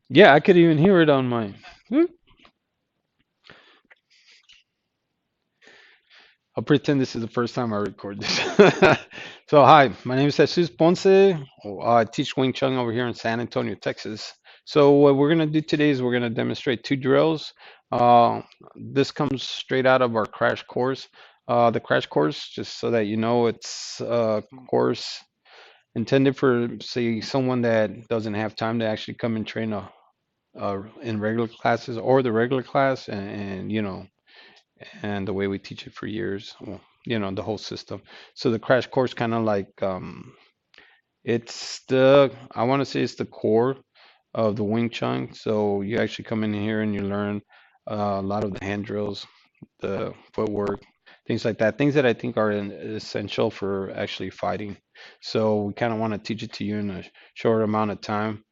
Yeah, I could even hear it on mine. Whoop. I'll pretend this is the first time I record this. So, hi, my name is Jesus Ponce. I teach Wing Chun over here in San Antonio, Texas. So, what we're going to do today is we're going to demonstrate two drills. This comes straight out of our crash course. The crash course, just so that you know, it's a course intended for, say, someone that doesn't have time to actually come and train in regular classes or the regular class, and and the way we teach it for years, well, the whole system. So the crash course kind of like it's the I want to say it's the core of the Wing Chun. So you actually come in here and you learn a lot of the hand drills, the footwork, things like that, things that I think are essential for actually fighting. So we kind of want to teach it to you in a short amount of time.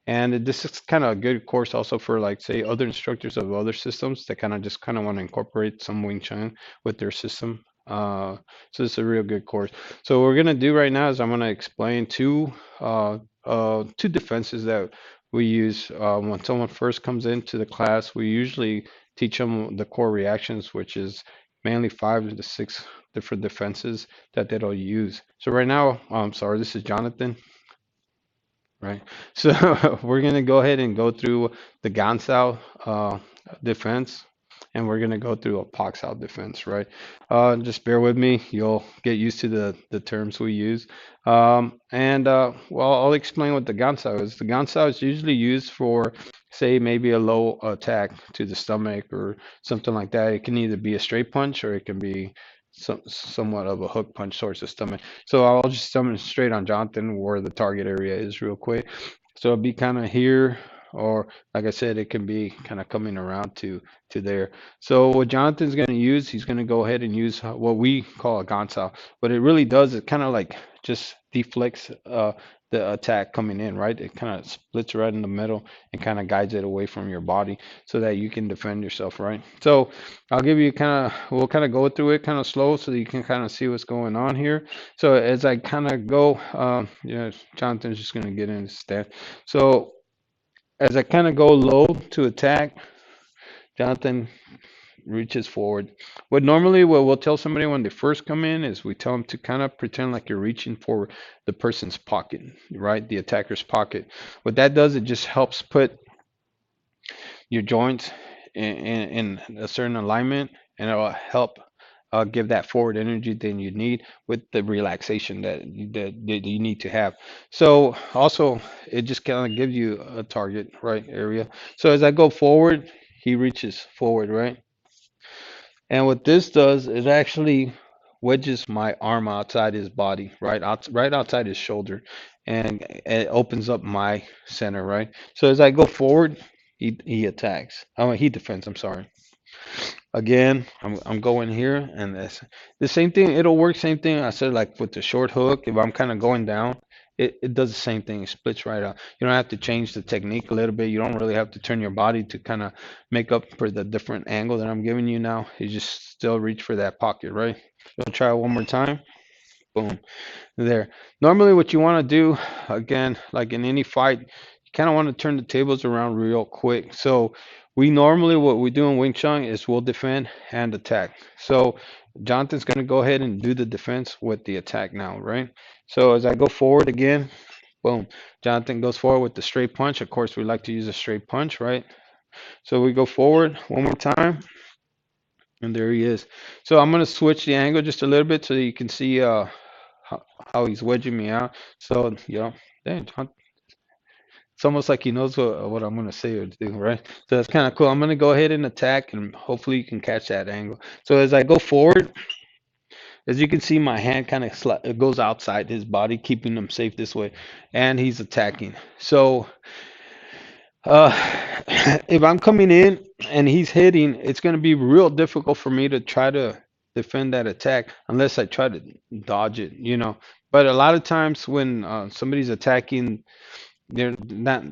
And this is kind of a good course also for like say other instructors of other systems that kind of want to incorporate some Wing Chun with their system. So it's a real good course. So what we're gonna do right now is I'm gonna explain two defenses that we use when someone first comes into the class. We usually teach them the core reactions, which is mainly 5 to 6 different defenses that they'll use. So right now, I'm sorry, this is Jonathan, right? So we're gonna go ahead and go through the gaun-sau defense, and we're gonna go through a pak-sau defense, right? Just bear with me; you'll get used to the terms we use. Well, I'll explain what the gaun-sau is. The gaun-sau is usually used for, say, maybe a low attack to the stomach or something like that. It can either be a straight punch or it can be somewhat of a hook punch towards the stomach. So I'll just demonstrate on Jonathan where the target area is real quick. So it'll be kind of here, or like I said, it can be kind of coming around to there. So what Jonathan's going to use, he's going to go ahead and use what we call a gaun-sau. What it really does, it kind of like just deflects the attack coming in, right? It kind of splits right in the middle and kind of guides it away from your body so that you can defend yourself, right? So I'll give you we'll kind of go through it kind of slow so that you can kind of see what's going on here. So as I kind of go, Jonathan's just going to get in his stand. So as I kind of go low to attack, Jonathan reaches forward. What we'll tell somebody when they first come in is we tell them to kind of pretend like you're reaching for the person's pocket, right? The attacker's pocket. What that does, it just helps put your joints in a certain alignment, and it will help give that forward energy that you need with the relaxation that you need to have. So also, it just kind of gives you a target right area. So as I go forward, he reaches forward, right? And what this does, it actually wedges my arm outside his body, right outside his shoulder, and it opens up my center, right? So as I go forward, he attacks. Oh, he defends. I'm sorry. Again, I'm going here, and this the same thing. It'll work same thing. I said like with the short hook. If I'm kind of going down, it does the same thing. It splits right out. You don't have to change the technique a little bit. You don't really have to turn your body to kind of make up for the different angle that I'm giving you now. You just still reach for that pocket, right? We'll try it one more time. Boom, there. Normally, what you want to do, again, like in any fight, you kind of want to turn the tables around real quick. So we normally, what we do in Wing Chun is we'll defend and attack. So Jonathan's going to go ahead and do the defense with the attack now, right? So as I go forward again, boom, Jonathan goes forward with the straight punch. Of course, we like to use a straight punch, right? So we go forward one more time, and there he is. So I'm going to switch the angle just a little bit so that you can see how he's wedging me out. So, dang, John, it's almost like he knows what I'm going to say or do, right? So that's kind of cool. I'm going to go ahead and attack, and hopefully you can catch that angle. So as I go forward, as you can see, my hand kind of goes outside his body, keeping him safe this way, and he's attacking. So uh, if I'm coming in and he's hitting, it's going to be real difficult for me to try to defend that attack unless I try to dodge it. But a lot of times when somebody's attacking, they're not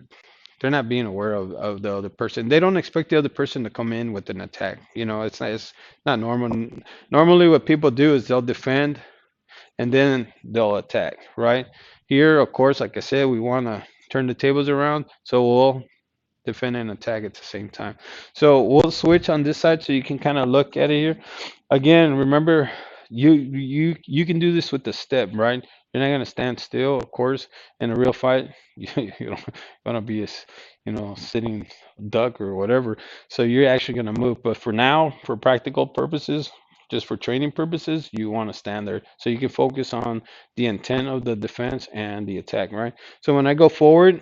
they're not being aware of the other person. They don't expect the other person to come in with an attack. It's not normal. Normally, what people do is they'll defend and then they'll attack, right? Here, of course, like I said, we want to turn the tables around, so we'll defend and attack at the same time. So we'll switch on this side so you can kind of look at it here. Again, remember, you can do this with the step, right? You're not gonna stand still, of course, in a real fight. You don't gonna be a sitting duck or whatever. So you're actually gonna move. But for now, for practical purposes, just for training purposes, you want to stand there so you can focus on the intent of the defense and the attack, right? So when I go forward,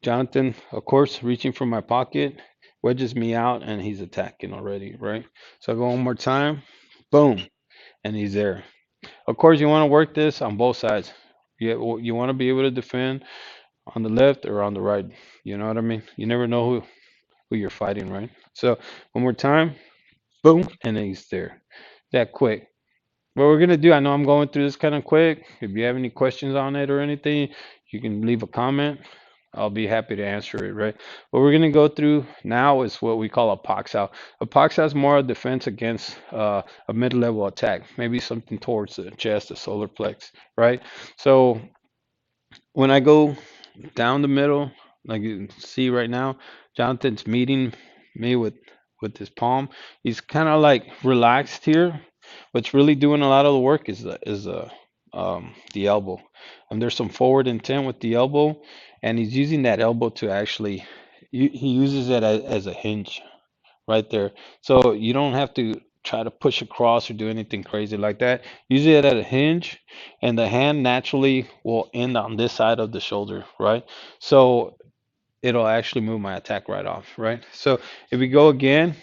Jonathan, of course, reaching for my pocket, wedges me out, and he's attacking already, right? So I go one more time, boom, and he's there. Of course, you want to work this on both sides. You want to be able to defend on the left or on the right. You know what I mean? You never know who you're fighting, right? So one more time, boom, and then he's there. That quick. What we're gonna do, I know I'm going through this kind of quick. If you have any questions on it or anything, you can leave a comment. I'll be happy to answer it, right? What we're gonna go through now is what we call a pak-sau. A pak-sau is more a defense against a mid-level attack, maybe something towards the chest, the solar plex, right? So when I go down the middle, like you can see right now, Jonathan's meeting me with his palm. He's kind of like relaxed here. What's really doing a lot of the work is the elbow. And there's some forward intent with the elbow, and he's using that elbow to actually he uses it as a hinge right there. So you don't have to try to push across or do anything crazy like that. Use it at a hinge, and the hand naturally will end on this side of the shoulder, right? So it'll actually move my attack right off, right? So if we go again,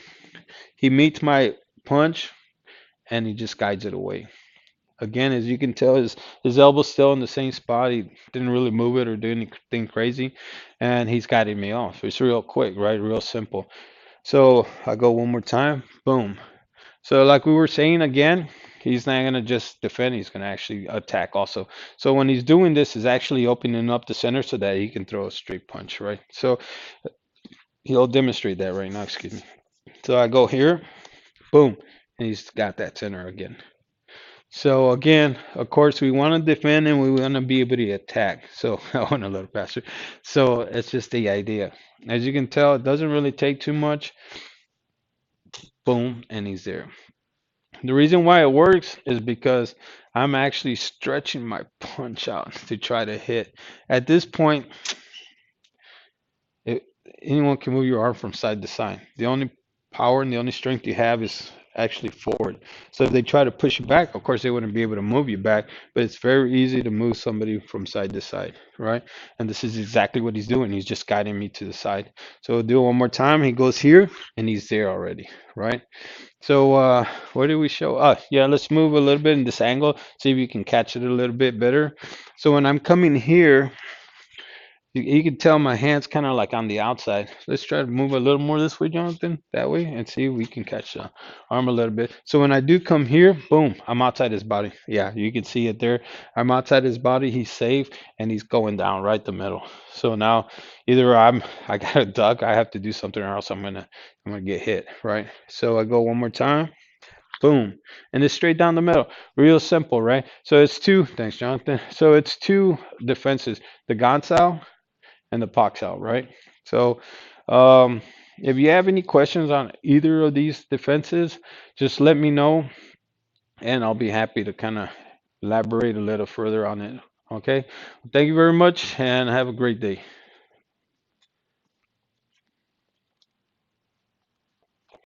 he meets my punch and he just guides it away. Again, as you can tell, his elbow's still in the same spot. He didn't really move it or do anything crazy, and he's guiding me off. It's real quick, right? Real simple. So I go one more time, boom. So like we were saying again, he's not gonna just defend, he's gonna actually attack also. So when he's doing this, he's actually opening up the center so that he can throw a straight punch, right? So he'll demonstrate that right now, excuse me. So I go here, boom, and he's got that center again. So again, of course, we want to defend and we want to be able to attack. So I went a little faster. So it's just the idea. As you can tell, it doesn't really take too much. Boom, and he's there. The reason why it works is because I'm actually stretching my punch out to try to hit. At this point, it, anyone can move your arm from side to side. The only power and the only strength you have is actually forward. So if they try to push you back, of course they wouldn't be able to move you back, but it's very easy to move somebody from side to side, right? And this is exactly what he's doing. He's just guiding me to the side. So we'll do it one more time. He goes here and he's there already, right? So what do we show? Yeah, let's move a little bit in this angle, see if you can catch it a little bit better. So when I'm coming here, you can tell my hand's kind of like on the outside. Let's try to move a little more this way, Jonathan, that way, and see if we can catch the arm a little bit. So when I do come here, boom, I'm outside his body. Yeah, you can see it there. I'm outside his body. He's safe, and he's going down right the middle. So now either I got to duck, I have to do something, or else I'm gonna get hit, right? So I go one more time. Boom. And it's straight down the middle. Real simple, right? So it's two, thanks, Jonathan. So it's two defenses, the guan-sau and the pak-sau, right? So, if you have any questions on either of these defenses, just let me know, and I'll be happy to kind of elaborate a little further on it. Okay. Thank you very much, and have a great day.